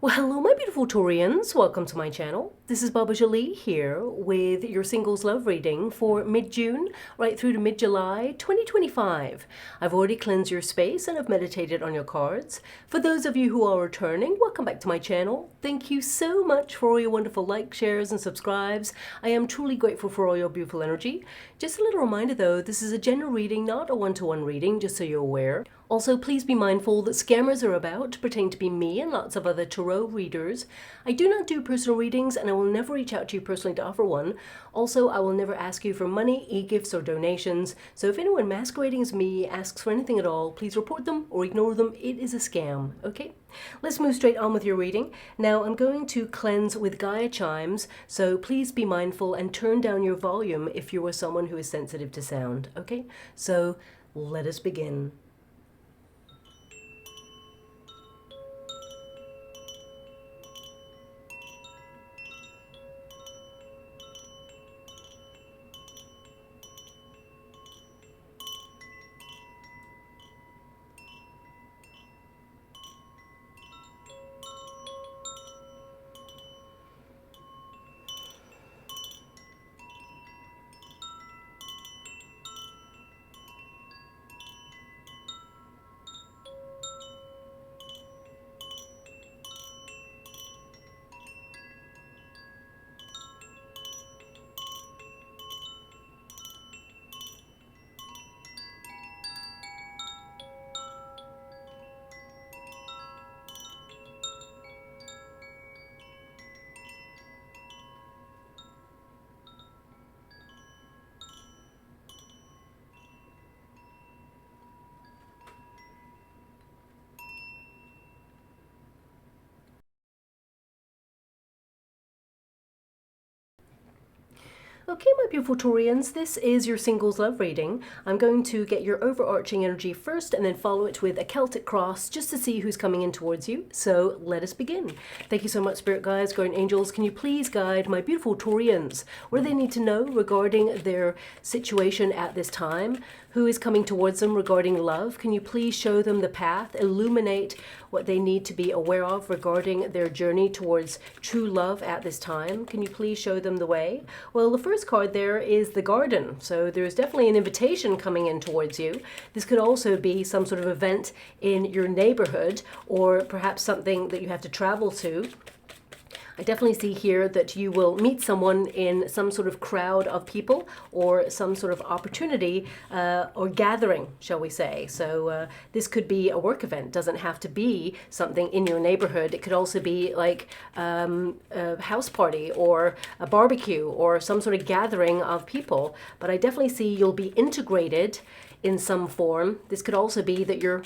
Well, hello my beautiful Taurians, welcome to my channel. This is Baba Jolie here with your singles love reading for mid-June right through to mid-July 2025. I've already cleansed your space and I've meditated on your cards. For those of you who are returning, welcome back to my channel. Thank you so much for all your wonderful likes, shares and subscribes. I am truly grateful for all your beautiful energy. Just a little reminder though, this is a general reading, not a one-to-one reading, just so you're aware. Also, please be mindful that scammers are about, pretend to be me and lots of other tarot readers. I do not do personal readings and I will never reach out to you personally to offer one. Also, I will never ask you for money, e-gifts or donations. So if anyone masquerading as me asks for anything at all, please report them or ignore them. It is a scam, okay? Let's move straight on with your reading. Now I'm going to cleanse with Gaia chimes, so please be mindful and turn down your volume if you are someone who is sensitive to sound, okay? So let us begin. Okay, my beautiful Taurians, this is your singles love reading. I'm going to get your overarching energy first and then follow it with a Celtic cross just to see who's coming in towards you. So let us begin. Thank you so much, Spirit Guides, Guardian Angels. Can you please guide my beautiful Taurians what do they need to know regarding their situation at this time? Who is coming towards them regarding love? Can you please show them the path, illuminate what they need to be aware of regarding their journey towards true love at this time? Can you please show them the way? Well, the first card there is the garden. So there's definitely an invitation coming in towards you. This could also be some sort of event in your neighborhood or perhaps something that you have to travel to. I definitely see here that you will meet someone in some sort of crowd of people or some sort of opportunity or gathering, shall we say. So this could be a work event. Doesn't have to be something in your neighborhood. It could also be like a house party or a barbecue or some sort of gathering of people. But I definitely see you'll be integrated in some form. This could also be that you're,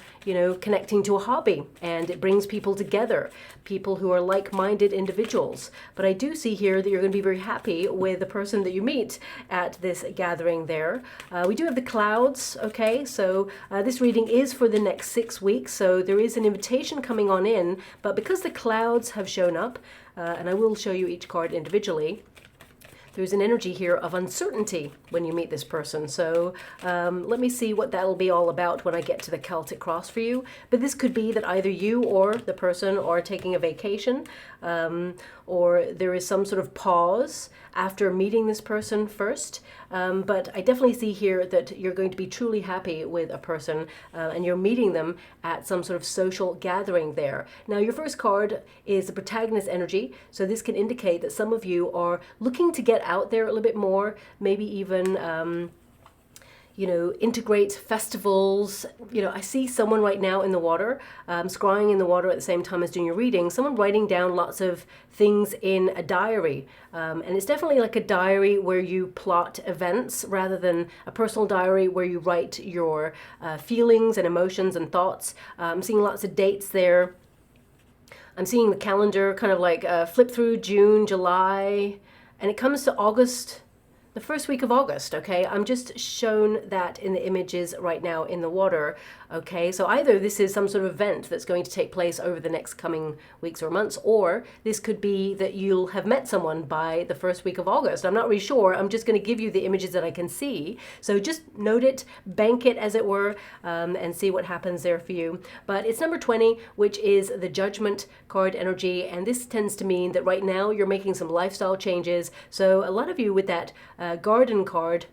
connecting to a hobby and it brings people together, people who are like-minded individuals. But I do see here that you're going to be very happy with the person that you meet at this gathering there. We do have the clouds, okay? So this reading is for the next 6 weeks. So there is an invitation coming on in, but because the clouds have shown up, and I will show you each card individually, there's an energy here of uncertainty when you meet this person. So let me see what that'll be all about when I get to the Celtic cross for you. But this could be that either you or the person are taking a vacation, or there is some sort of pause after meeting this person first. But I definitely see here that you're going to be truly happy with a person and you're meeting them at some sort of social gathering there. Now, your first card is the protagonist energy. So this can indicate that some of you are looking to get out there a little bit more, maybe even integrate festivals. I see someone right now in the water, scrying in the water at the same time as doing your reading, someone writing down lots of things in a diary. And it's definitely like a diary where you plot events rather than a personal diary where you write your feelings and emotions and thoughts. I'm seeing lots of dates there. I'm seeing the calendar kind of like flip through June, July, and it comes to August the first week of August, okay? I'm just shown that in the images right now in the water, okay? So either this is some sort of event that's going to take place over the next coming weeks or months, or this could be that you'll have met someone by the first week of August. I'm not really sure. I'm just going to give you the images that I can see. So just note it, bank it as it were, and see what happens there for you. But it's number 20, which is the Judgment card energy, and this tends to mean that right now you're making some lifestyle changes. So a lot of you with that garden card,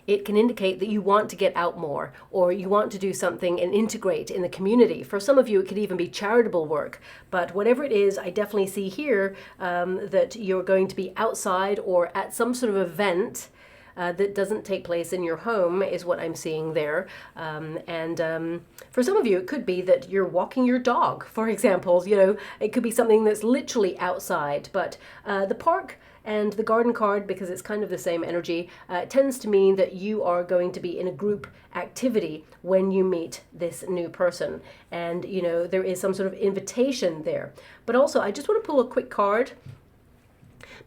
it can indicate that you want to get out more, or you want to do something and integrate in the community. For some of you, it could even be charitable work. But whatever it is, I definitely see here that you're going to be outside or at some sort of event that doesn't take place in your home is what I'm seeing there. For some of you, it could be that you're walking your dog, for example. You know, it could be something that's literally outside. But the park and the garden card, because it's kind of the same energy, tends to mean that you are going to be in a group activity when you meet this new person. And, you know, there is some sort of invitation there. But also, I just want to pull a quick card,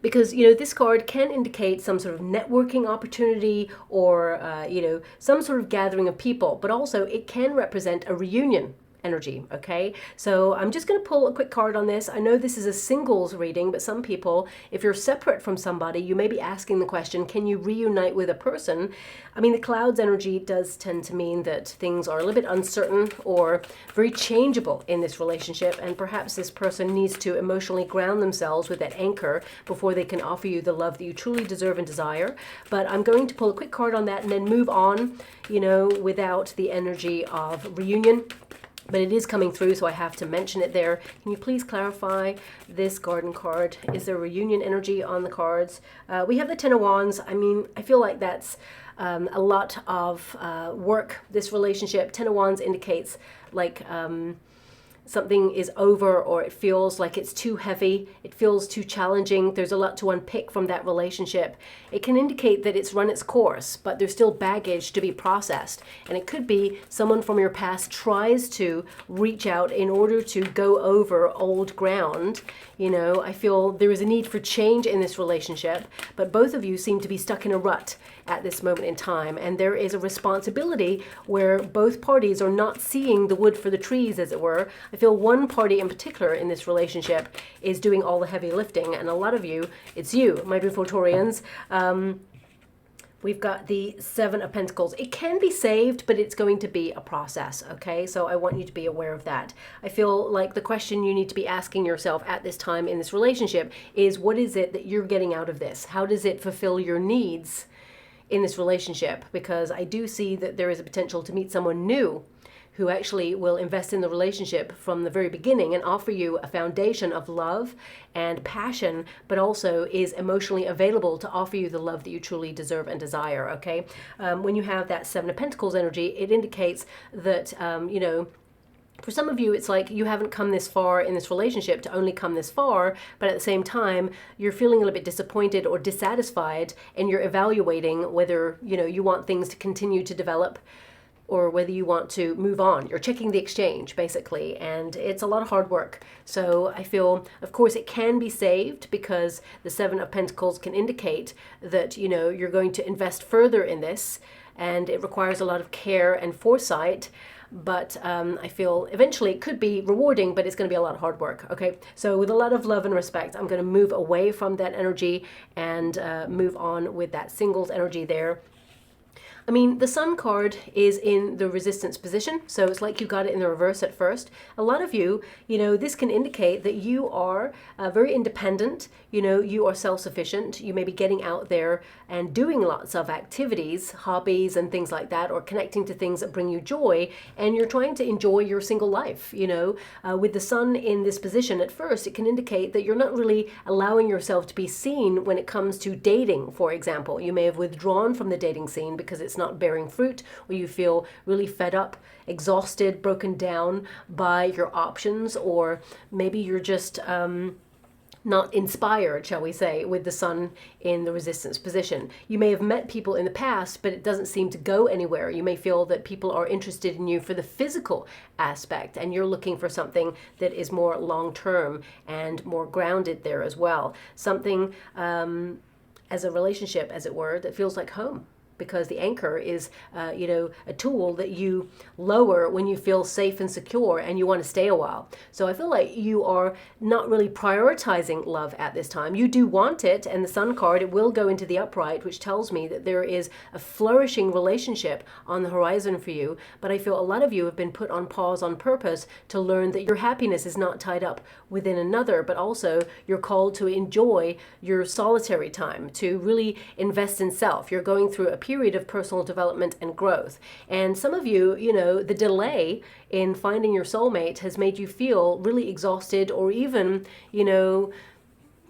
because, you know, this card can indicate some sort of networking opportunity or, you know, some sort of gathering of people, but also it can represent a reunion energy, okay? So I'm just going to pull a quick card on this. I know this is a singles reading, but some people, if you're separate from somebody, you may be asking the question, can you reunite with a person? I mean, the clouds energy does tend to mean that things are a little bit uncertain or very changeable in this relationship, and perhaps this person needs to emotionally ground themselves with that anchor before they can offer you the love that you truly deserve and desire. But I'm going to pull a quick card on that and then move on, you know, without the energy of reunion. But it is coming through, so I have to mention it there. Can you please clarify this garden card? Is there reunion energy on the cards? We have the Ten of Wands. I mean, I feel like that's a lot of work, this relationship. Ten of Wands indicates like something is over, or it feels like it's too heavy, it feels too challenging, there's a lot to unpick from that relationship. It can indicate that it's run its course, but there's still baggage to be processed. And it could be someone from your past tries to reach out in order to go over old ground. You know, I feel there is a need for change in this relationship, but both of you seem to be stuck in a rut at this moment in time. And there is a responsibility where both parties are not seeing the wood for the trees, as it were. I feel one party in particular in this relationship is doing all the heavy lifting, and a lot of you, it's you, my beautiful Taurians. We've got the Seven of Pentacles. It can be saved, but it's going to be a process, okay? So I want you to be aware of that. I feel like the question you need to be asking yourself at this time in this relationship is, what is it that you're getting out of this? How does it fulfill your needs in this relationship? Because I do see that there is a potential to meet someone new who actually will invest in the relationship from the very beginning and offer you a foundation of love and passion, but also is emotionally available to offer you the love that you truly deserve and desire, okay? When you have that Seven of Pentacles energy, it indicates that, you know, for some of you, it's like you haven't come this far in this relationship to only come this far, but at the same time, you're feeling a little bit disappointed or dissatisfied, and you're evaluating whether, you know, you want things to continue to develop or whether you want to move on. You're checking the exchange, basically, and it's a lot of hard work. So I feel, of course, it can be saved because the Seven of Pentacles can indicate that, you know, you're going to invest further in this, and it requires a lot of care and foresight. But I feel eventually it could be rewarding, but it's going to be a lot of hard work, okay? So with a lot of love and respect, I'm going to move away from that energy and move on with that singles energy there. I mean, the Sun card is in the resistance position, so it's like you got it in the reverse at first. A lot of you, you know, this can indicate that you are very independent, you know, you are self-sufficient, you may be getting out there and doing lots of activities, hobbies and things like that, or connecting to things that bring you joy, and you're trying to enjoy your single life, you know. With the Sun in this position at first, it can indicate that you're not really allowing yourself to be seen when it comes to dating, for example. You may have withdrawn from the dating scene because it's not bearing fruit, or you feel really fed up, exhausted, broken down by your options, or maybe you're just not inspired, shall we say, with the Sun in the resistance position. You may have met people in the past, but it doesn't seem to go anywhere. You may feel that people are interested in you for the physical aspect, and you're looking for something that is more long-term and more grounded there as well. Something as a relationship, as it were, that feels like home. Because the anchor is, you know, a tool that you lower when you feel safe and secure and you want to stay a while. So I feel like you are not really prioritizing love at this time. You do want it, and the Sun card, it will go into the upright, which tells me that there is a flourishing relationship on the horizon for you. But I feel a lot of you have been put on pause on purpose to learn that your happiness is not tied up within another, but also you're called to enjoy your solitary time, to really invest in self. You're going through a period of personal development and growth. And some of you, you know, the delay in finding your soulmate has made you feel really exhausted, or even, you know,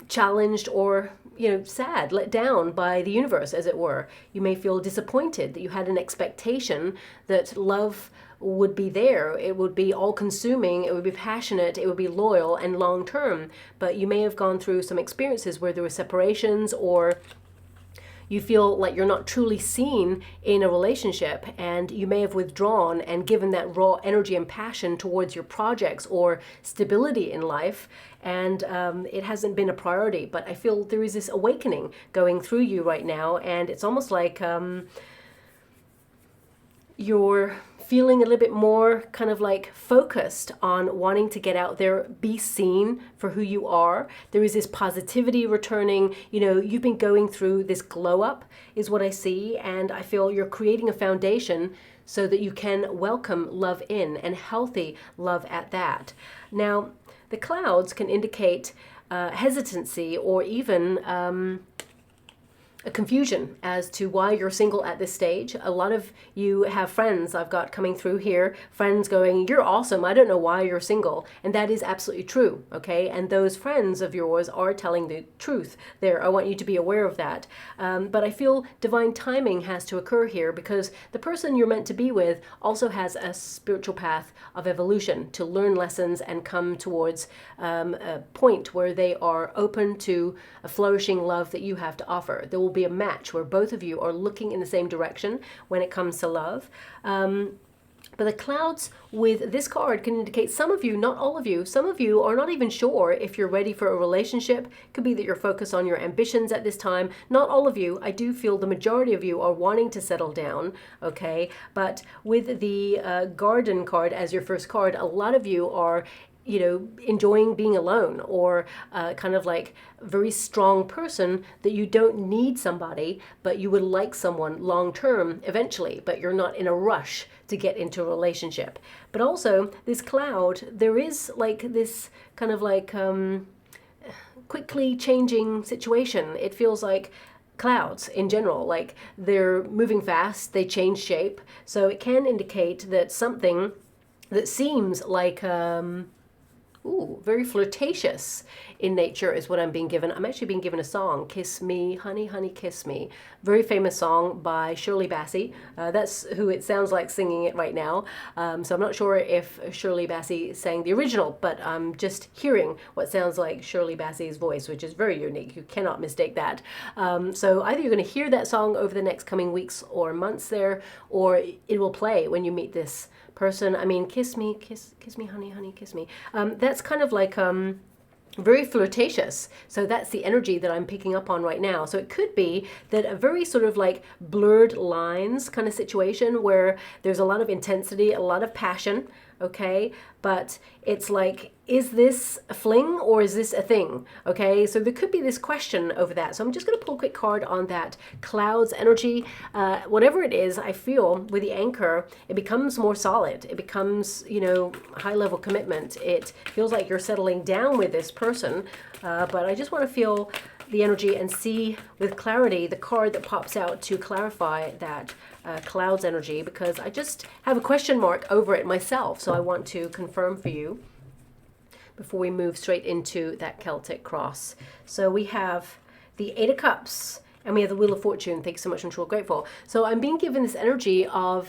challenged, or, you know, sad, let down by the universe, as it were. You may feel disappointed that you had an expectation that love would be there. It would be all-consuming, it would be passionate, it would be loyal and long-term. But you may have gone through some experiences where there were separations, or you feel like you're not truly seen in a relationship, and you may have withdrawn and given that raw energy and passion towards your projects or stability in life, and it hasn't been a priority. But I feel there is this awakening going through you right now, and it's almost like you're feeling a little bit more kind of like focused on wanting to get out there, be seen for who you are. There is this positivity returning. You know, you've been going through this glow up is what I see, and I feel you're creating a foundation so that you can welcome love in, and healthy love at that. Now, the clouds can indicate hesitancy, or even a confusion as to why you're single at this stage. A lot of you have friends I've got coming through here, friends going, you're awesome, I don't know why you're single. And that is absolutely true, okay? And those friends of yours are telling the truth there. I want you to be aware of that. But I feel divine timing has to occur here, because the person you're meant to be with also has a spiritual path of evolution to learn lessons and come towards a point where they are open to a flourishing love that you have to offer. There will be a match where both of you are looking in the same direction when it comes to love. But the clouds with this card can indicate some of you, not all of you, some of you are not even sure if you're ready for a relationship. It could be that you're focused on your ambitions at this time. Not all of you. I do feel the majority of you are wanting to settle down, okay? But with the Garden card as your first card, a lot of you are, you know, enjoying being alone, or kind of like a very strong person that you don't need somebody, but you would like someone long term eventually, but you're not in a rush to get into a relationship. But also this cloud, there is like this kind of like quickly changing situation. It feels like clouds in general, like they're moving fast, they change shape. So it can indicate that something that seems like very flirtatious in nature is what I'm being given. I'm actually being given a song, Kiss Me, Honey, Honey, Kiss Me. Very famous song by Shirley Bassey. That's who it sounds like singing it right now. So I'm not sure if Shirley Bassey sang the original, but I'm just hearing what sounds like Shirley Bassey's voice, which is very unique. You cannot mistake that. So either you're going to hear that song over the next coming weeks or months there, or it will play when you meet this person. I mean, kiss me, kiss me, honey, honey, kiss me. That's kind of like very flirtatious. So that's the energy that I'm picking up on right now. So it could be that a very sort of like blurred lines kind of situation where there's a lot of intensity, a lot of passion, okay? But it's like, is this a fling or is this a thing? Okay, so there could be this question over that. So I'm just going to pull a quick card on that clouds energy. Whatever it is, I feel with the anchor, it becomes more solid. It becomes, you know, high level commitment. It feels like you're settling down with this person. But I just want to feel the energy and see with clarity the card that pops out to clarify that clouds energy, because I just have a question mark over it myself. So I want to confirm for you before we move straight into that Celtic cross. So we have the Eight of Cups and we have the Wheel of Fortune. Thanks so much, I'm truly grateful. So I'm being given this energy of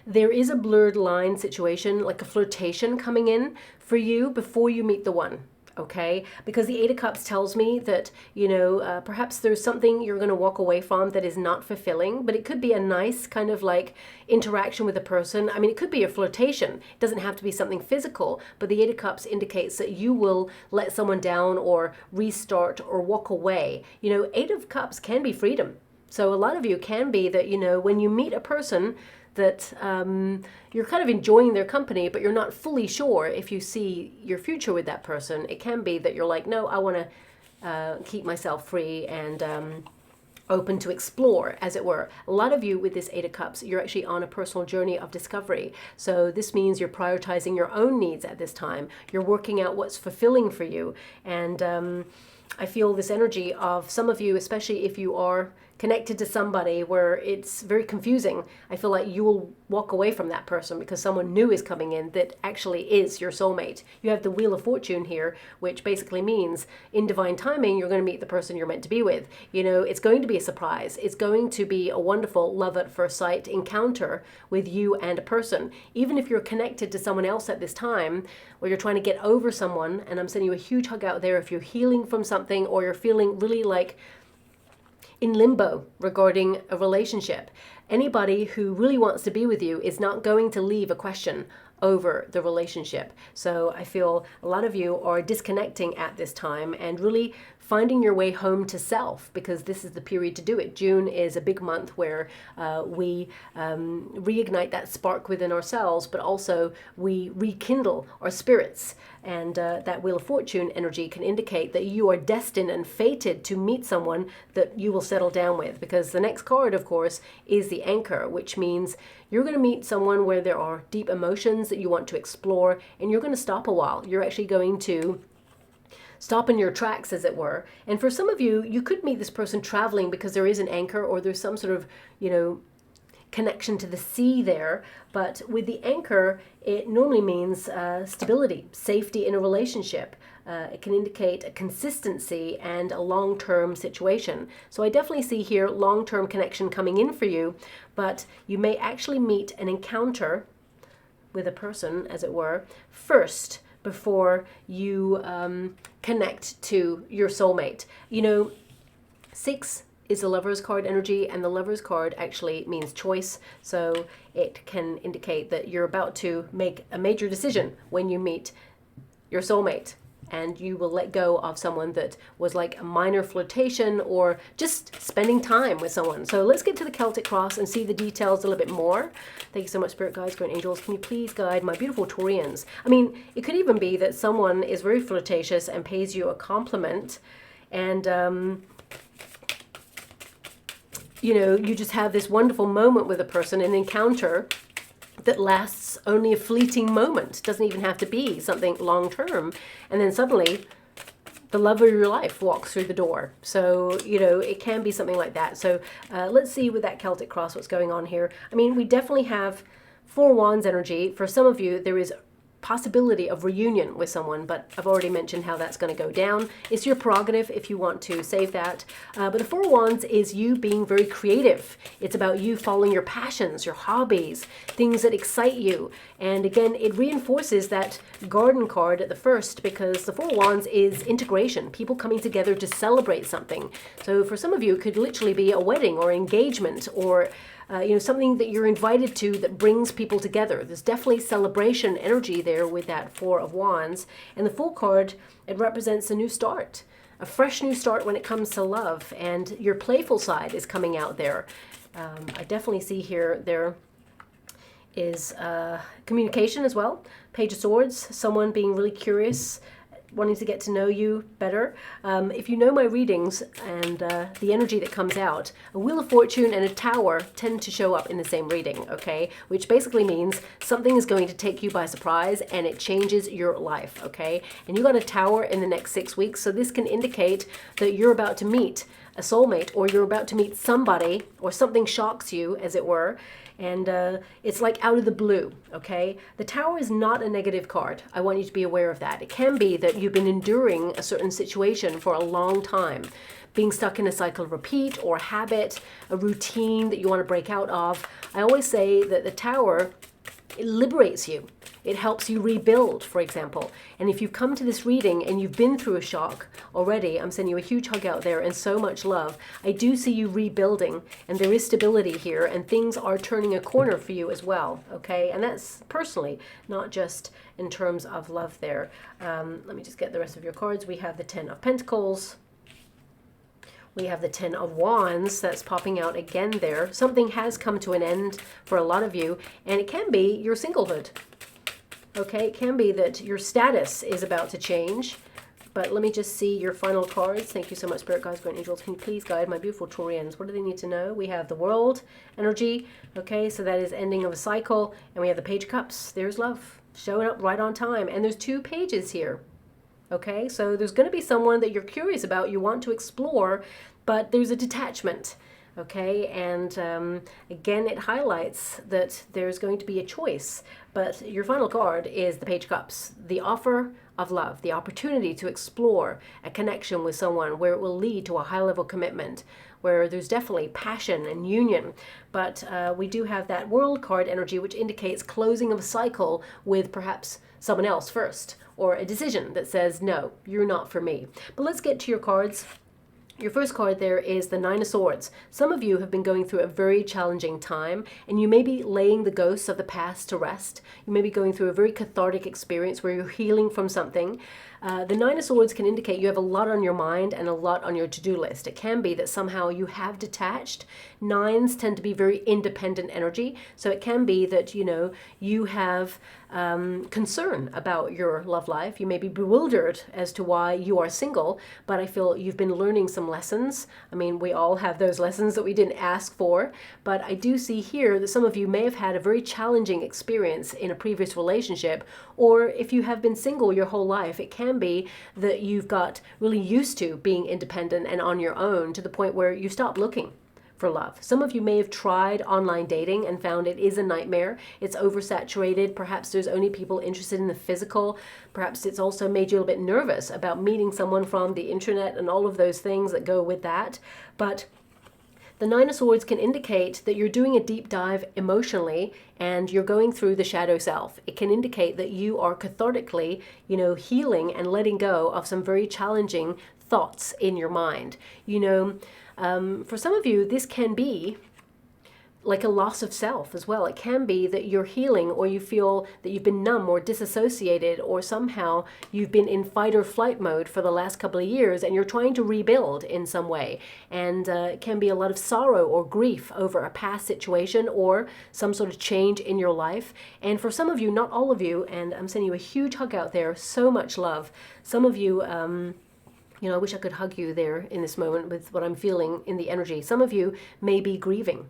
there is a blurred line situation, like a flirtation coming in for you before you meet the one. okay? Because the Eight of Cups tells me that, you know, perhaps there's something you're going to walk away from that is not fulfilling, but it could be a nice kind of like interaction with a person. I mean, it could be a flirtation. It doesn't have to be something physical, but the Eight of Cups indicates that you will let someone down or restart or walk away. You know, Eight of Cups can be freedom. So a lot of you can be that, you know, when you meet a person that you're kind of enjoying their company, but you're not fully sure if you see your future with that person. It can be that you're like, no, I want to keep myself free and open to explore, as it were. A lot of you with this Eight of Cups, you're actually on a personal journey of discovery. So this means you're prioritizing your own needs at this time. You're working out what's fulfilling for you. And I feel this energy of some of you, especially if you are connected to somebody where it's very confusing. I feel like you will walk away from that person because someone new is coming in that actually is your soulmate. You have the Wheel of Fortune here, which basically means in divine timing, you're going to meet the person you're meant to be with. You know, it's going to be a surprise. It's going to be a wonderful love at first sight encounter with you and a person. Even if you're connected to someone else at this time, or you're trying to get over someone, and I'm sending you a huge hug out there if you're healing from something or you're feeling really like in limbo regarding a relationship. Anybody who really wants to be with you is not going to leave a question over the relationship. So I feel a lot of you are disconnecting at this time and really finding your way home to self, because this is the period to do it. June is a big month where we reignite that spark within ourselves, but also we rekindle our spirits. And that Wheel of Fortune energy can indicate that you are destined and fated to meet someone that you will settle down with, because the next card, of course, is the Anchor, which means you're going to meet someone where there are deep emotions that you want to explore, and you're going to stop a while. You're actually going to stop in your tracks, as it were. And for some of you, you could meet this person traveling because there is an anchor or there's some sort of, you know, connection to the sea there. But with the anchor, it normally means stability, safety in a relationship. It can indicate a consistency and a long-term situation. So I definitely see here long-term connection coming in for you, but you may actually meet an encounter with a person, as it were, first before you connect to your soulmate. You know, 6 is the Lover's card energy, and the Lover's card actually means choice. So it can indicate that you're about to make a major decision when you meet your soulmate, and you will let go of someone that was like a minor flirtation or just spending time with someone. So let's get to the Celtic Cross and see the details a little bit more. Thank you so much, Spirit Guides, Guardian Angels. Can you please guide my beautiful Taurians? I mean, it could even be that someone is very flirtatious and pays you a compliment, and you know, you just have this wonderful moment with a person, an encounter that lasts only a fleeting moment. Doesn't even have to be something long term. And then suddenly the love of your life walks through the door. So, you know, it can be something like that. So let's see with that Celtic Cross what's going on here. I mean, we definitely have 4 Wands energy. For some of you, there is possibility of reunion with someone, but I've already mentioned how that's going to go down. It's your prerogative if you want to save that. But the 4 Wands is you being very creative. It's about you following your passions, your hobbies, things that excite you. And again, it reinforces that Garden card at the first, because the 4 Wands is integration, people coming together to celebrate something. So for some of you, it could literally be a wedding or engagement, or you know, something that you're invited to that brings people together. There's definitely celebration energy there with that 4 of Wands. And the Fool card, it represents a new start, a fresh new start when it comes to love, and your playful side is coming out there. I definitely see here there is communication as well. Page of Swords, someone being really curious, wanting to get to know you better. If you know my readings and the energy that comes out, a Wheel of Fortune and a Tower tend to show up in the same reading, okay? Which basically means something is going to take you by surprise and it changes your life, okay? And you got a Tower in the next 6 weeks, so this can indicate that you're about to meet a soulmate, or you're about to meet somebody, or something shocks you, as it were. And it's like out of the blue, okay? The Tower is not a negative card. I want you to be aware of that. It can be that you've been enduring a certain situation for a long time, being stuck in a cycle of repeat or habit, a routine that you want to break out of. I always say that the Tower, it liberates you. It helps you rebuild, for example. And if you've come to this reading and you've been through a shock already, I'm sending you a huge hug out there and so much love. I do see you rebuilding, and there is stability here, and things are turning a corner for you as well, okay? And that's personally, not just in terms of love there. Let me just get the rest of your cards. We have the Ten of Pentacles. We have the Ten of Wands that's popping out again there. Something has come to an end for a lot of you, and it can be your singlehood. Okay, it can be that your status is about to change. But let me just see your final cards. Thank you so much, Spirit Guides, Guardian Angels. Can you please guide my beautiful Taurians? What do they need to know? We have the World energy. Okay, so that is ending of a cycle. And we have the Page of Cups. There's love showing up right on time. And there's 2 pages here. Okay, so there's going to be someone that you're curious about, you want to explore, but there's a detachment. Okay, and again, it highlights that there's going to be a choice. But your final card is the Page of Cups, the offer of love, the opportunity to explore a connection with someone where it will lead to a high-level commitment, where there's definitely passion and union. But we do have that World card energy, which indicates closing of a cycle with perhaps someone else first, or a decision that says, no, you're not for me. But let's get to your cards. Your first card there is the Nine of Swords. Some of you have been going through a very challenging time, and you may be laying the ghosts of the past to rest. You may be going through a very cathartic experience where you're healing from something. The Nine of Swords can indicate you have a lot on your mind and a lot on your to-do list. It can be that somehow you have detached. Nines tend to be very independent energy, so it can be that, you know, you have concern about your love life. You may be bewildered as to why you are single, but I feel you've been learning some lessons. I mean, we all have those lessons that we didn't ask for, but I do see here that some of you may have had a very challenging experience in a previous relationship, or if you have been single your whole life, it can be that you've got really used to being independent and on your own to the point where you stop looking for love. Some of you may have tried online dating and found it is a nightmare. It's oversaturated. Perhaps there's only people interested in the physical. Perhaps it's also made you a little bit nervous about meeting someone from the internet and all of those things that go with that. But the Nine of Swords can indicate that you're doing a deep dive emotionally and you're going through the shadow self. It can indicate that you are cathartically, you know, healing and letting go of some very challenging thoughts in your mind. You know, for some of you, this can be like a loss of self as well. It can be that you're healing, or you feel that you've been numb or disassociated, or somehow you've been in fight or flight mode for the last couple of years and you're trying to rebuild in some way. And it can be a lot of sorrow or grief over a past situation or some sort of change in your life. And for some of you, not all of you, and I'm sending you a huge hug out there, so much love. Some of you, you know, I wish I could hug you there in this moment with what I'm feeling in the energy. Some of you may be grieving.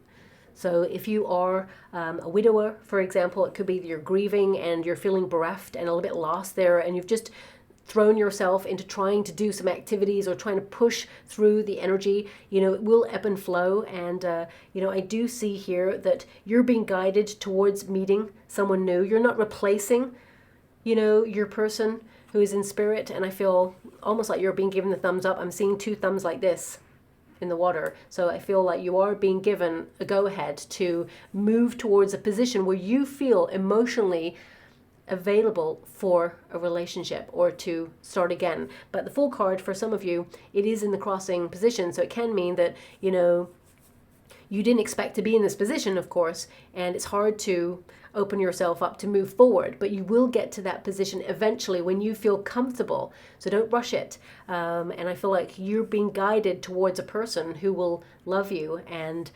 So if you are a widower, for example, it could be that you're grieving and you're feeling bereft and a little bit lost there, and you've just thrown yourself into trying to do some activities or trying to push through the energy. You know, it will ebb and flow. And, you know, I do see here that you're being guided towards meeting someone new. You're not replacing, you know, your person who is in spirit. And I feel almost like you're being given the thumbs up. I'm seeing 2 thumbs like this in the water. So I feel like you are being given a go-ahead to move towards a position where you feel emotionally available for a relationship or to start again. But the Fool card, for some of you, it is in the crossing position. So it can mean that, you know, you didn't expect to be in this position, of course, and it's hard to open yourself up to move forward, but you will get to that position eventually when you feel comfortable. So don't rush it. And I feel like you're being guided towards a person who will love you and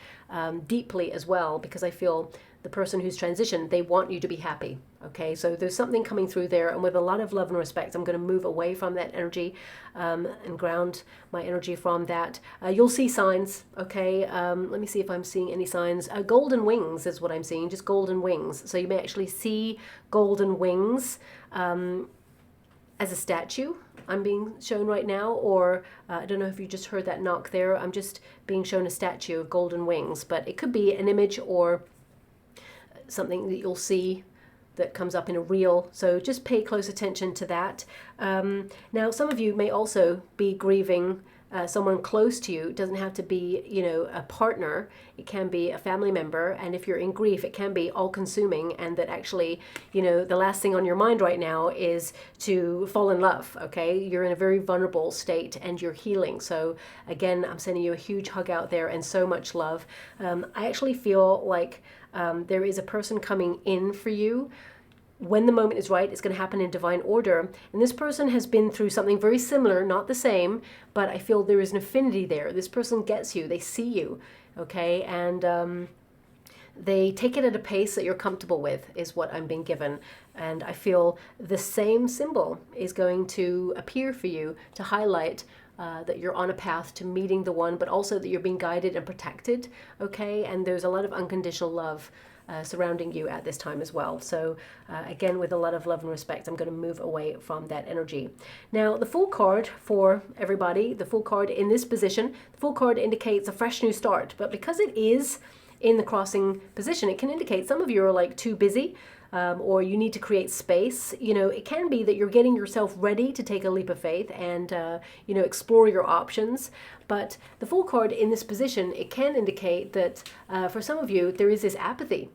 deeply as well, because I feel the person who's transitioned, they want you to be happy. Okay, so there's something coming through there, and with a lot of love and respect, I'm going to move away from that energy and ground my energy from that. You'll see signs, okay? Let me see if I'm seeing any signs. Golden wings is what I'm seeing, just golden wings. So you may actually see golden wings as a statue I'm being shown right now, or I don't know if you just heard that knock there. I'm just being shown a statue of golden wings, but it could be an image or something that you'll see that comes up in a reel. So just pay close attention to that. Now, some of you may also be grieving someone close to you. It doesn't have to be, you know, a partner. It can be a family member. And if you're in grief, it can be all consuming, and that actually, you know, the last thing on your mind right now is to fall in love. Okay. You're in a very vulnerable state and you're healing. So again, I'm sending you a huge hug out there and so much love. I actually feel like there is a person coming in for you. When the moment is right, it's going to happen in divine order. And this person has been through something very similar, not the same, but I feel there is an affinity there. This person gets you, they see you, okay? And they take it at a pace that you're comfortable with, is what I'm being given. And I feel the same symbol is going to appear for you to highlight that you're on a path to meeting the one, but also that you're being guided and protected, okay? And there's a lot of unconditional love surrounding you at this time as well. So again, with a lot of love and respect, I'm going to move away from that energy. Now, the Fool card for everybody, the Fool card in this position, the Fool card indicates a fresh new start, but because it is in the crossing position, it can indicate some of you are like too busy, or you need to create space. You know, it can be that you're getting yourself ready to take a leap of faith and, you know, explore your options. But the Fool card in this position, it can indicate that for some of you, there is this apathy.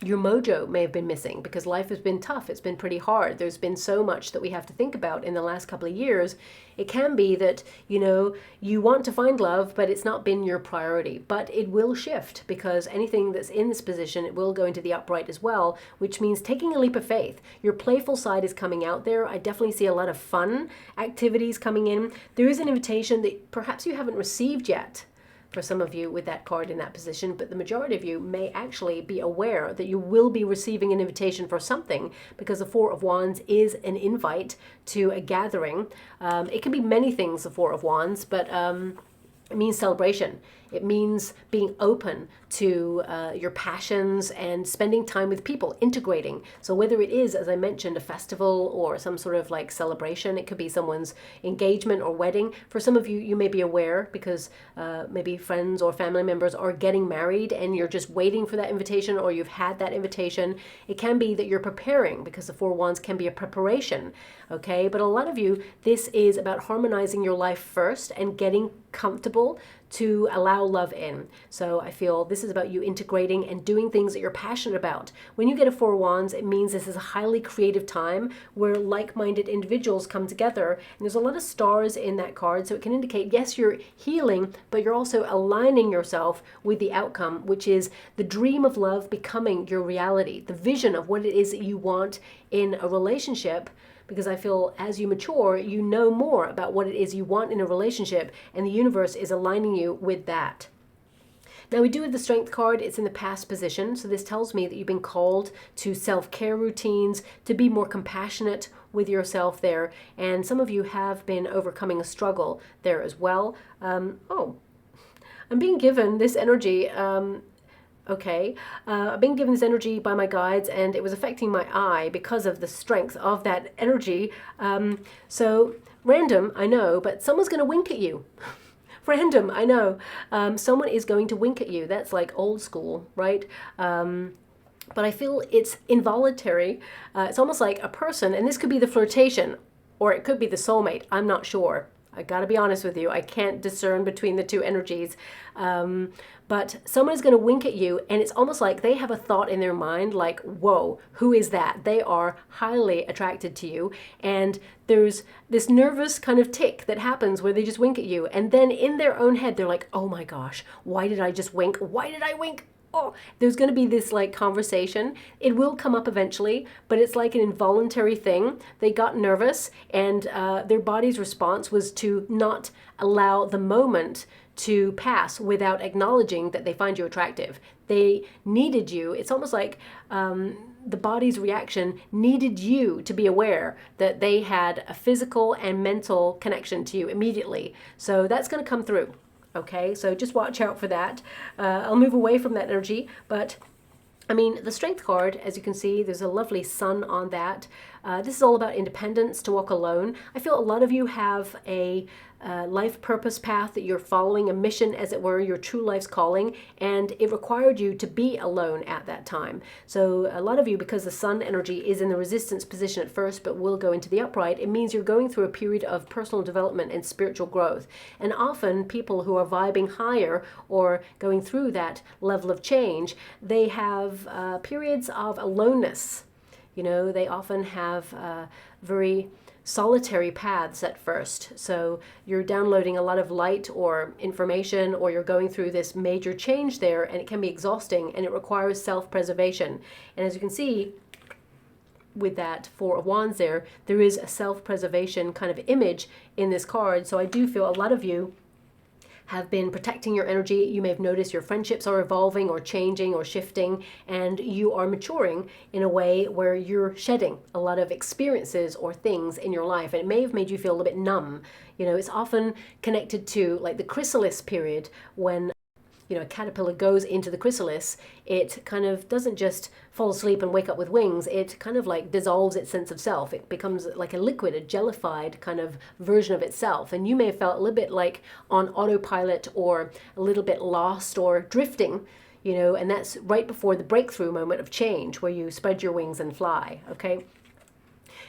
Your mojo may have been missing because life has been tough. It's been pretty hard. There's been so much that we have to think about in the last couple of years. It can be that, you know, you want to find love, but it's not been your priority. But it will shift because anything that's in this position, it will go into the upright as well, which means taking a leap of faith. Your playful side is coming out there. I definitely see a lot of fun activities coming in. There is an invitation that perhaps you haven't received yet, for some of you with that card in that position, but the majority of you may actually be aware that you will be receiving an invitation for something, because the Four of Wands is an invite to a gathering. It can be many things, the Four of Wands, but it means celebration. It means being open to your passions and spending time with people, integrating. So whether it is, as I mentioned, a festival or some sort of like celebration, it could be someone's engagement or wedding. For some of you, you may be aware because maybe friends or family members are getting married and you're just waiting for that invitation, or you've had that invitation. It can be that you're preparing, because the Four of Wands can be a preparation, okay? But a lot of you, this is about harmonizing your life first and getting comfortable to allow love in. So I feel this is about you integrating and doing things that you're passionate about. When you get a Four of Wands, it means this is a highly creative time where like-minded individuals come together. And there's a lot of stars in that card, so it can indicate, yes, you're healing, but you're also aligning yourself with the outcome, which is the dream of love becoming your reality, the vision of what it is that you want in a relationship. Because I feel as you mature, you know more about what it is you want in a relationship, and the universe is aligning you with that. Now we do have the Strength card. It's in the past position. So this tells me that you've been called to self-care routines, to be more compassionate with yourself there. And some of you have been overcoming a struggle there as well. I'm being given this energy. Okay, I've been given this energy by my guides, and it was affecting my eye because of the strength of that energy. So random, I know, but someone's going to wink at you. Random, I know. Someone is going to wink at you. That's like old school, right? But I feel it's involuntary. It's almost like a person, and this could be the flirtation, or it could be the soulmate. I'm not sure. I gotta be honest with you. I can't discern between the two energies. But someone is going to wink at you, and it's almost like they have a thought in their mind like, whoa, who is that? They are highly attracted to you. And there's this nervous kind of tick that happens where they just wink at you. And then in their own head, they're like, oh my gosh, why did I just wink? Why did I wink? Oh, there's going to be this like conversation. It will come up eventually, but it's like an involuntary thing. They got nervous, and their body's response was to not allow the moment to pass without acknowledging that they find you attractive. They needed you. It's almost like the body's reaction needed you to be aware that they had a physical and mental connection to you immediately. So that's going to come through. Okay, so just watch out for that. I'll move away from that energy, but I mean, the Strength card, as you can see, there's a lovely sun on that. This is all about independence, to walk alone. I feel a lot of you have a life purpose path, that you're following a mission, as it were, your true life's calling, and it required you to be alone at that time. So a lot of you, because the sun energy is in the resistance position at first, but will go into the upright, it means you're going through a period of personal development and spiritual growth. And often people who are vibing higher or going through that level of change, they have periods of aloneness. You know, they often have very solitary paths at first. So you're downloading a lot of light or information, or you're going through this major change there, and it can be exhausting, and it requires self-preservation. And as you can see with that Four of Wands there is a self-preservation kind of image in this card. So I do feel a lot of you have been protecting your energy. You may have noticed your friendships are evolving or changing or shifting, and you are maturing in a way where you're shedding a lot of experiences or things in your life. And it may have made you feel a little bit numb. You know, it's often connected to like the chrysalis period, when you know, a caterpillar goes into the chrysalis, it kind of doesn't just fall asleep and wake up with wings. It kind of like dissolves its sense of self. It becomes like a liquid, a jellified kind of version of itself. And you may have felt a little bit like on autopilot, or a little bit lost or drifting, you know, and that's right before the breakthrough moment of change, where you spread your wings and fly, okay?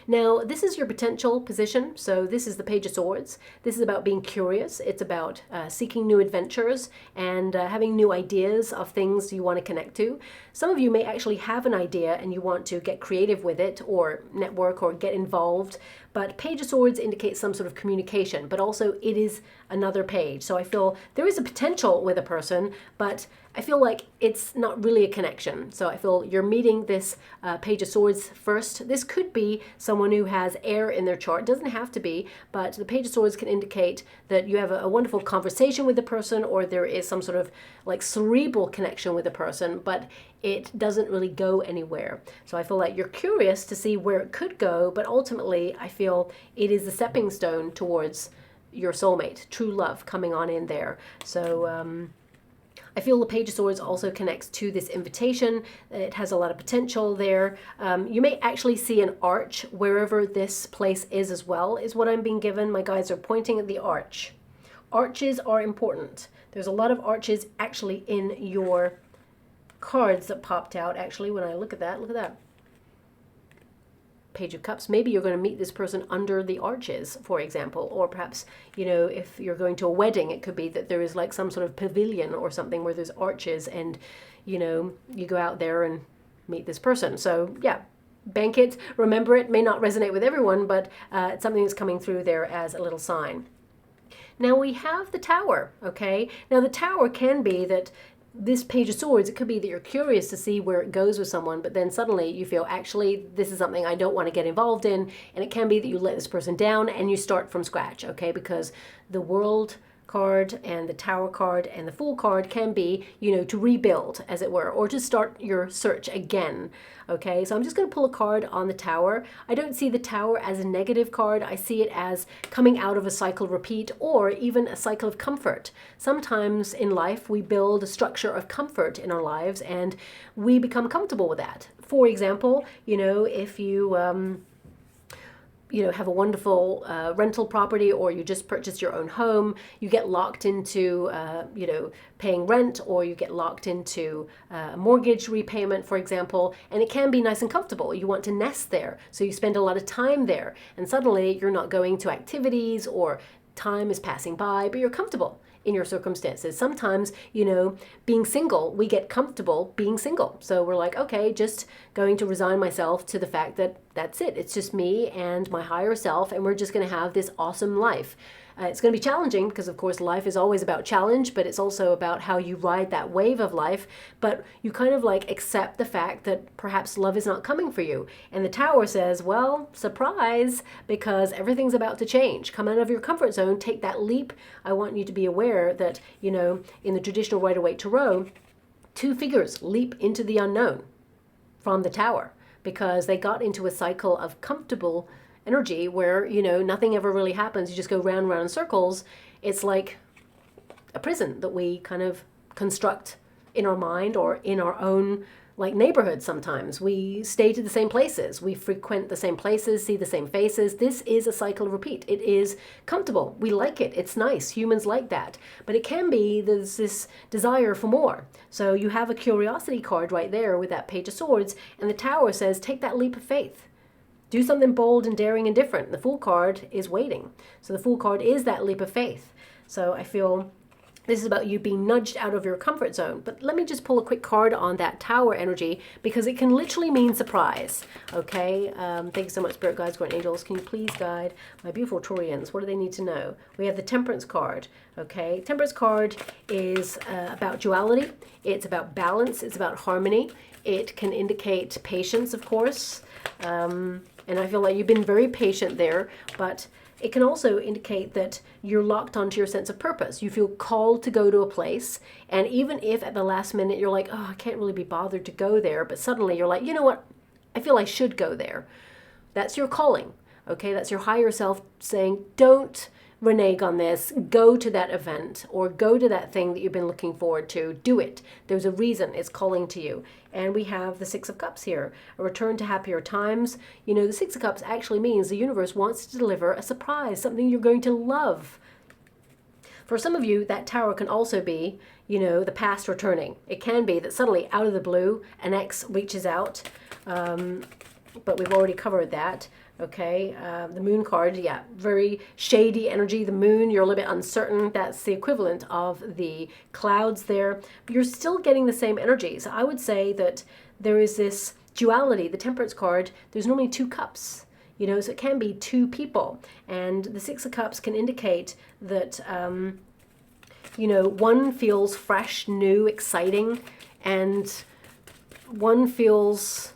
Now, this is your potential position. So this is the Page of Swords. This is about being curious. It's about seeking new adventures and having new ideas of things you want to connect to. Some of you may actually have an idea and you want to get creative with it, or network, or get involved. But Page of Swords indicates some sort of communication, but also it is another page. So I feel there is a potential with a person, but I feel like it's not really a connection. So I feel you're meeting this Page of Swords first. This could be someone who has air in their chart. It doesn't have to be, but the Page of Swords can indicate that you have a wonderful conversation with the person, or there is some sort of like cerebral connection with the person, but it doesn't really go anywhere. So I feel like you're curious to see where it could go, but ultimately I feel it is the stepping stone towards your soulmate, true love coming on in there. So I feel the Page of Swords also connects to this invitation. It has a lot of potential there. You may actually see an arch wherever this place is as well, is what I'm being given. My guides are pointing at the arch. Arches are important. There's a lot of arches actually in your cards that popped out. Actually, when I look at that. Page of Cups. Maybe you're going to meet this person under the arches, for example, or perhaps, you know, if you're going to a wedding, it could be that there is like some sort of pavilion or something where there's arches, and you know, you go out there and meet this person. So yeah, bank it, remember it. May not resonate with everyone, but it's something that's coming through there as a little sign. Now we have the Tower, okay? Now the Tower can be that this Page of Swords, it could be that you're curious to see where it goes with someone, but then suddenly you feel, actually, this is something I don't want to get involved in. And it can be that you let this person down and you start from scratch, okay? Because the World card and the Tower card and the Fool card can be, you know, to rebuild, as it were, or to start your search again, okay? So I'm just going to pull a card on the Tower. I don't see the Tower as a negative card. I see it as coming out of a cycle repeat, or even a cycle of comfort. Sometimes in life we build a structure of comfort in our lives and we become comfortable with that. For example, you know, if you have a wonderful rental property, or you just purchased your own home, you get locked into, paying rent, or you get locked into a mortgage repayment, for example, and it can be nice and comfortable. You want to nest there, so you spend a lot of time there, and suddenly you're not going to activities, or time is passing by, but you're comfortable in your circumstances. Sometimes, you know, being single, we get comfortable being single. So we're like, okay, just going to resign myself to the fact that that's it. It's just me and my higher self, and we're just going to have this awesome life. It's going to be challenging because, of course, life is always about challenge, but it's also about how you ride that wave of life. But you kind of like accept the fact that perhaps love is not coming for you. And the Tower says, well, surprise, because everything's about to change. Come out of your comfort zone, take that leap. I want you to be aware that, you know, in the traditional Rider-Waite Tarot, two figures leap into the unknown from the Tower because they got into a cycle of comfortable energy where, you know, nothing ever really happens. You just go round and round in circles. It's like a prison that we kind of construct in our mind or in our own like neighborhoods sometimes. We stay to the same places. We frequent the same places, see the same faces. This is a cycle of repeat. It is comfortable. We like it. It's nice. Humans like that. But it can be there's this desire for more. So you have a curiosity card right there with that Page of Swords, and the Tower says, take that leap of faith. Do something bold and daring and different. The Fool card is waiting. So the Fool card is that leap of faith. So I feel this is about you being nudged out of your comfort zone. But let me just pull a quick card on that Tower energy, because it can literally mean surprise. Okay, thanks so much, Spirit Guides, Guardian Angels. Can you please guide my beautiful Taurians? What do they need to know? We have the Temperance card. Okay, Temperance card is about duality. It's about balance. It's about harmony. It can indicate patience, of course. And I feel like you've been very patient there, but it can also indicate that you're locked onto your sense of purpose. You feel called to go to a place, and even if at the last minute you're like, oh, I can't really be bothered to go there, but suddenly you're like, you know what, I feel I should go there. That's your calling, okay? That's your higher self saying, don't renege on this, go to that event or go to that thing that you've been looking forward to, do it. There's a reason it's calling to you. And we have the Six of Cups here, a return to happier times. You know, the Six of Cups actually means the universe wants to deliver a surprise, something you're going to love. For some of you, that Tower can also be, you know, the past returning. It can be that suddenly out of the blue, an ex reaches out, but we've already covered that. Okay, the Moon card, yeah, very shady energy. The Moon, you're a little bit uncertain. That's the equivalent of the clouds there. But you're still getting the same energy. So I would say that there is this duality. The Temperance card, there's normally two cups, you know, so it can be two people. And the Six of Cups can indicate that, you know, one feels fresh, new, exciting, and one feels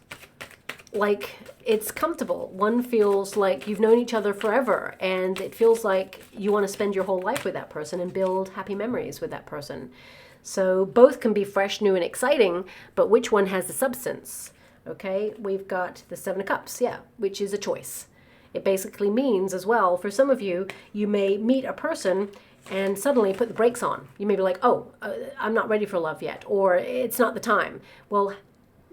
like it's comfortable. One feels like you've known each other forever, and it feels like you want to spend your whole life with that person and build happy memories with that person. So both can be fresh, new, and exciting, but which one has the substance? Okay, we've got the Seven of Cups, yeah, which is a choice. It basically means as well, for some of you, you may meet a person and suddenly put the brakes on. You may be like, oh, I'm not ready for love yet, or it's not the time. Well,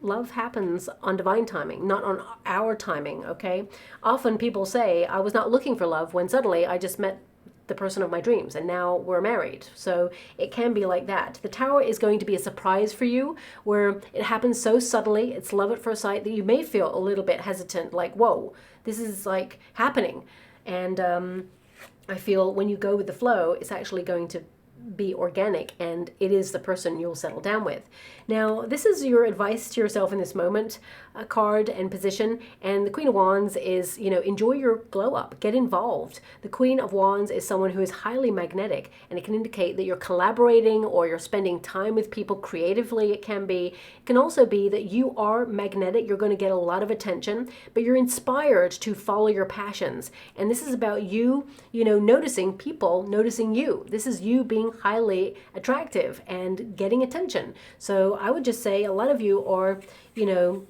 love happens on divine timing, not on our timing, okay? Often people say, I was not looking for love when suddenly I just met the person of my dreams and now we're married. So it can be like that. The Tower is going to be a surprise for you where it happens so subtly, it's love at first sight, that you may feel a little bit hesitant, like, whoa, this is like happening. And I feel when you go with the flow, it's actually going to be organic, and it is the person you'll settle down with. Now, this is your advice to yourself in this moment, card and position. And the Queen of Wands is, you know, enjoy your glow up, get involved. The Queen of Wands is someone who is highly magnetic, and it can indicate that you're collaborating or you're spending time with people creatively. It can be. It can also be that you are magnetic. You're going to get a lot of attention, but you're inspired to follow your passions. And this is about you, you know, noticing people, noticing you. This is you being highly attractive and getting attention. So I would just say a lot of you are, you know,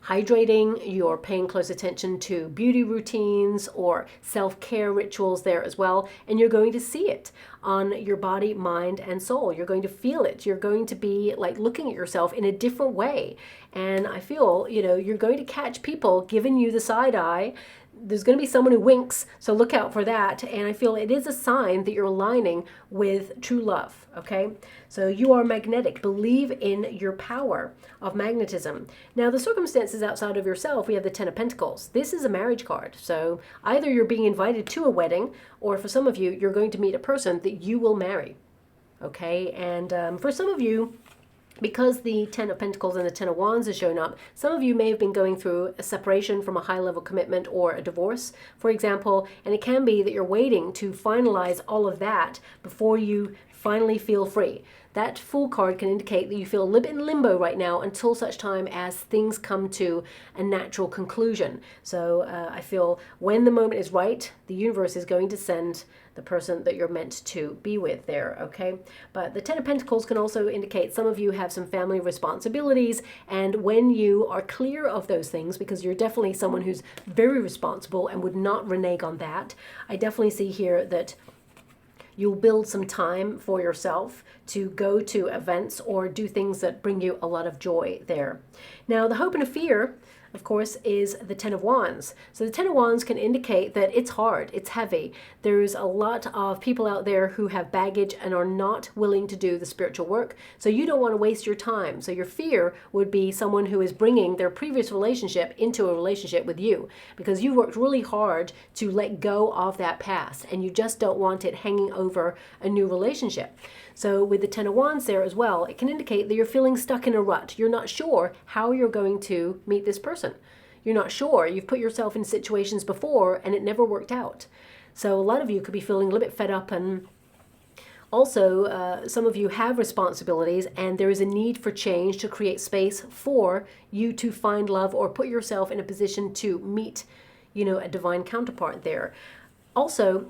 hydrating, you're paying close attention to beauty routines or self-care rituals there as well, and you're going to see it on your body, mind, and soul. You're going to feel it. You're going to be like looking at yourself in a different way. And I feel, you know, you're going to catch people giving you the side eye. There's going to be someone who winks, so look out for that. And I feel it is a sign that you're aligning with true love, okay? So you are magnetic. Believe in your power of magnetism. Now, the circumstances outside of yourself, we have the Ten of Pentacles. This is a marriage card. So either you're being invited to a wedding, or for some of you, you're going to meet a person that you will marry, okay? And for some of you, because the Ten of Pentacles and the Ten of Wands has shown up, some of you may have been going through a separation from a high-level commitment or a divorce, for example, and it can be that you're waiting to finalize all of that before you finally feel free. That Fool card can indicate that you feel a little bit in limbo right now until such time as things come to a natural conclusion. So I feel when the moment is right, the universe is going to send the person that you're meant to be with there, okay? But the Ten of Pentacles can also indicate some of you have some family responsibilities, and when you are clear of those things, because you're definitely someone who's very responsible and would not renege on that, I definitely see here that you'll build some time for yourself to go to events or do things that bring you a lot of joy there. Now, the hope and the fear, of course, is the Ten of Wands. So the Ten of Wands can indicate that it's hard, it's heavy. There's a lot of people out there who have baggage and are not willing to do the spiritual work. So you don't want to waste your time. So your fear would be someone who is bringing their previous relationship into a relationship with you, because you worked really hard to let go of that past and you just don't want it hanging over a new relationship. So with the Ten of Wands there as well, it can indicate that you're feeling stuck in a rut. You're not sure how you're going to meet this person. You're not sure. You've put yourself in situations before and it never worked out. So a lot of you could be feeling a little bit fed up, and also some of you have responsibilities and there is a need for change to create space for you to find love or put yourself in a position to meet, a divine counterpart there. Also,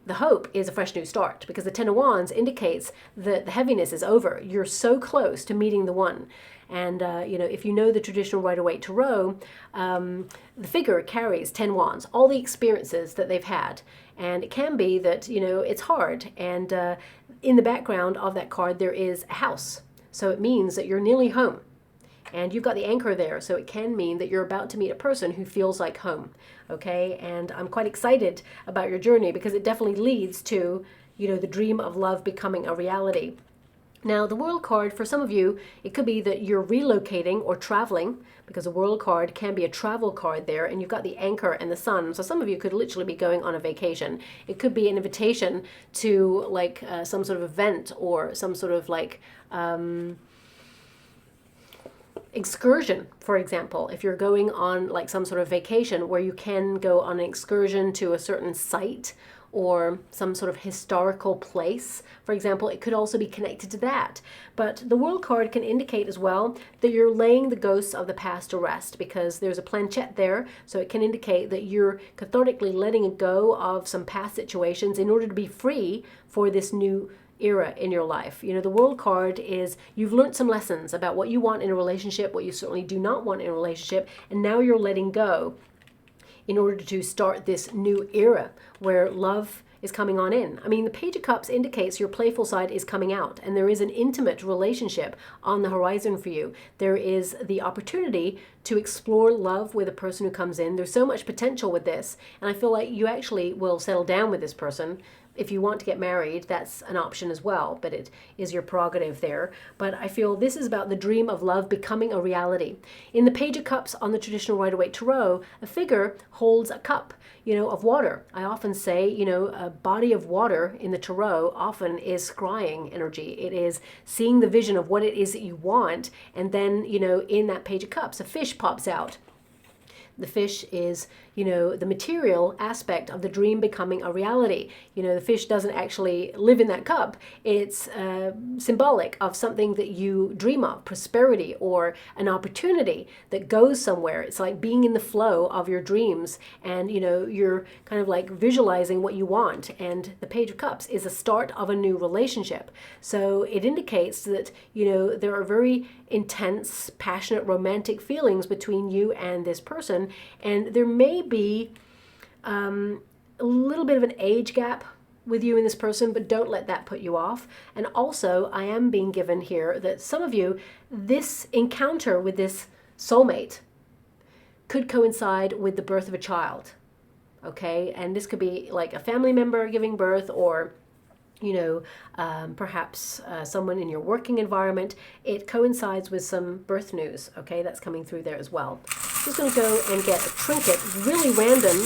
the hope is a fresh new start, because the Ten of Wands indicates that the heaviness is over. You're so close to meeting the one. And, if you know the traditional Rider-Waite Tarot, the figure carries 10 wands, all the experiences that they've had. And it can be that, it's hard. And in the background of that card, there is a house. So it means that you're nearly home. And you've got the anchor there, so it can mean that you're about to meet a person who feels like home, okay? And I'm quite excited about your journey, because it definitely leads to, the dream of love becoming a reality. Now, the World card, for some of you, it could be that you're relocating or traveling, because a World card can be a travel card there, and you've got the anchor and the sun. So some of you could literally be going on a vacation. It could be an invitation to like some sort of event or some sort of like excursion, for example. If you're going on like some sort of vacation where you can go on an excursion to a certain site or some sort of historical place, for example, it could also be connected to that. But the World card can indicate as well that you're laying the ghosts of the past to rest, because there's a planchette there, so it can indicate that you're cathartically letting go of some past situations in order to be free for this new era in your life. The World card is you've learned some lessons about what you want in a relationship, what you certainly do not want in a relationship, and now you're letting go in order to start this new era where love is coming on in. I mean, the Page of Cups indicates your playful side is coming out, and there is an intimate relationship on the horizon for you. There is the opportunity to explore love with a person who comes in. There's so much potential with this, and I feel like you actually will settle down with this person. If you want to get married, that's an option as well, but it is your prerogative there. But I feel this is about the dream of love becoming a reality. In the Page of Cups on the traditional Rider-Waite Tarot, a figure holds a cup, of water. I often say, a body of water in the Tarot often is scrying energy. It is seeing the vision of what it is that you want, and then, in that Page of Cups, a fish pops out. The fish is, the material aspect of the dream becoming a reality. The fish doesn't actually live in that cup. It's symbolic of something that you dream of, prosperity or an opportunity that goes somewhere. It's like being in the flow of your dreams, and, you're kind of like visualizing what you want. And the Page of Cups is a start of a new relationship. So it indicates that, there are very intense, passionate, romantic feelings between you and this person. And there may be a little bit of an age gap with you and this person, but don't let that put you off. And also, I am being given here that some of you, this encounter with this soulmate could coincide with the birth of a child, okay? And this could be like a family member giving birth, or perhaps someone in your working environment. It coincides with some birth news, okay? That's coming through there as well. Just going to go and get a trinket, really random,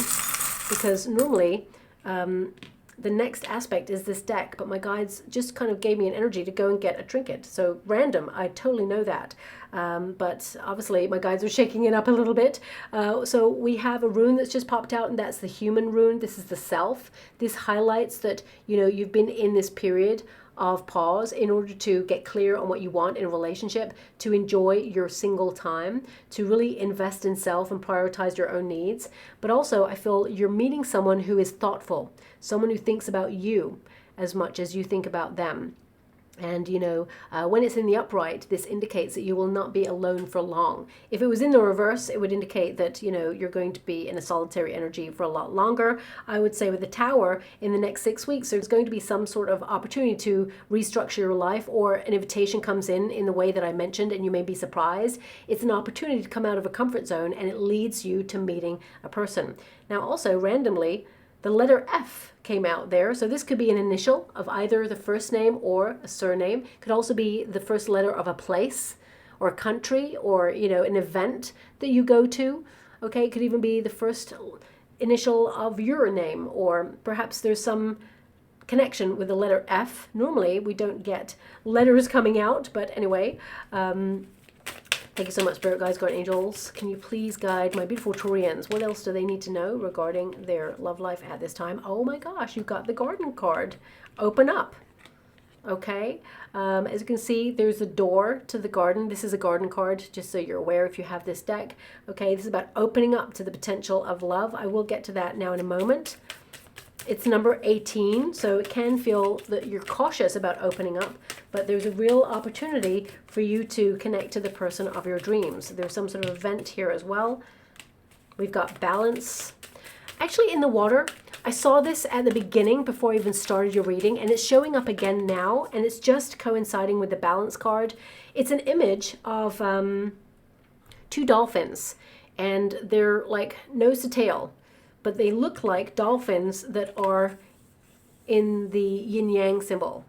because normally the next aspect is this deck, but my guides just kind of gave me an energy to go and get a trinket. So random, I totally know that. But obviously my guides are shaking it up a little bit. So we have a rune that's just popped out, and that's the human rune. This is the self. This highlights that, you've been in this period of pause in order to get clear on what you want in a relationship, to enjoy your single time, to really invest in self and prioritize your own needs. But also, I feel you're meeting someone who is thoughtful, someone who thinks about you as much as you think about them. And, you know, when it's in the upright, this indicates that you will not be alone for long. If it was in the reverse, it would indicate that, you know, you're going to be in a solitary energy for a lot longer. I would say with the Tower, in the next 6 weeks, there's going to be some sort of opportunity to restructure your life, or an invitation comes in the way that I mentioned, and you may be surprised. It's an opportunity to come out of a comfort zone, and it leads you to meeting a person. Now, also, randomly, the letter F came out there. So this could be an initial of either the first name or a surname. Could also be the first letter of a place or a country, or, you know, an event that you go to. Okay, it could even be the first initial of your name, or perhaps there's some connection with the letter F. Normally we don't get letters coming out, but anyway, thank you so much, Spirit Guides, Guardian Angels. Can you please guide my beautiful Taurians? What else do they need to know regarding their love life at this time? Oh my gosh, you've got the Garden card. Open up. Okay. As you can see, there's a door to the garden. This is a garden card, just so you're aware if you have this deck. Okay, this is about opening up to the potential of love. I will get to that now in a moment. It's number 18, so it can feel that you're cautious about opening up, but there's a real opportunity for you to connect to the person of your dreams. There's some sort of event here as well. We've got balance. Actually, in the water, I saw this at the beginning before I even started your reading, and it's showing up again now, and it's just coinciding with the balance card. It's an image of 2 dolphins, and they're like nose to tail, but they look like dolphins that are in the yin-yang symbol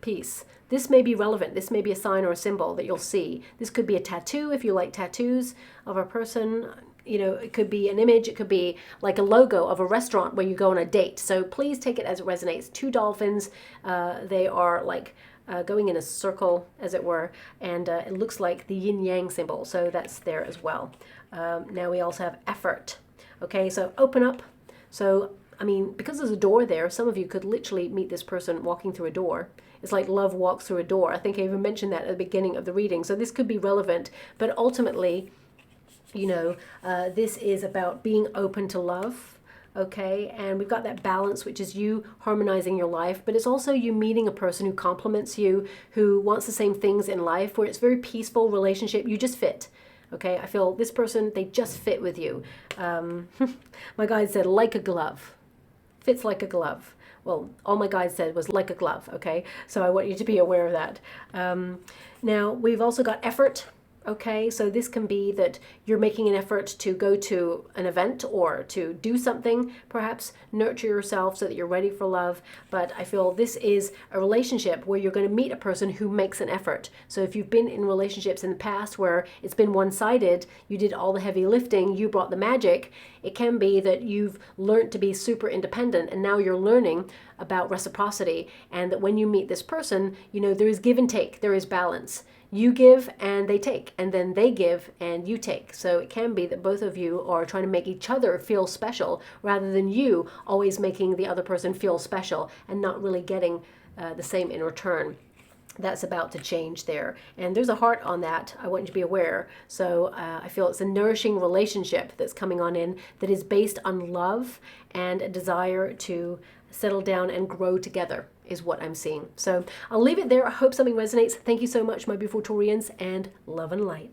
piece. This may be relevant. This may be a sign or a symbol that you'll see. This could be a tattoo if you like tattoos of a person. You know, it could be an image. It could be like a logo of a restaurant where you go on a date. So please take it as it resonates. 2 dolphins. They are like going in a circle, as it were, and it looks like the yin-yang symbol. So that's there as well. Now we also have effort. Okay, so open up. So, I mean, because there's a door there, some of you could literally meet this person walking through a door. It's like love walks through a door. I think I even mentioned that at the beginning of the reading. So this could be relevant, but ultimately, you know, this is about being open to love. Okay, and we've got that balance, which is you harmonizing your life, but it's also you meeting a person who complements you, who wants the same things in life, where it's very peaceful relationship. You just fit. Okay, I feel this person, they just fit with you. My guide said, like a glove. Fits like a glove. Well, all my guide said was like a glove, okay? So I want you to be aware of that. Now, we've also got effort. Okay, so this can be that you're making an effort to go to an event or to do something, perhaps nurture yourself so that you're ready for love. But I feel this is a relationship where you're going to meet a person who makes an effort. So if you've been in relationships in the past where it's been one-sided, you did all the heavy lifting, you brought the magic, it can be that you've learned to be super independent, and now you're learning about reciprocity, and that when you meet this person, you know, there is give and take, there is balance. You give and they take, and then they give and you take. So it can be that both of you are trying to make each other feel special, rather than you always making the other person feel special and not really getting the same in return. That's about to change there. And there's a heart on that. I want you to be aware. So I feel it's a nourishing relationship that's coming on in, that is based on love and a desire to settle down and grow together, is what I'm seeing. So I'll leave it there. I hope something resonates. Thank you so much, my beautiful Taurians, and love and light.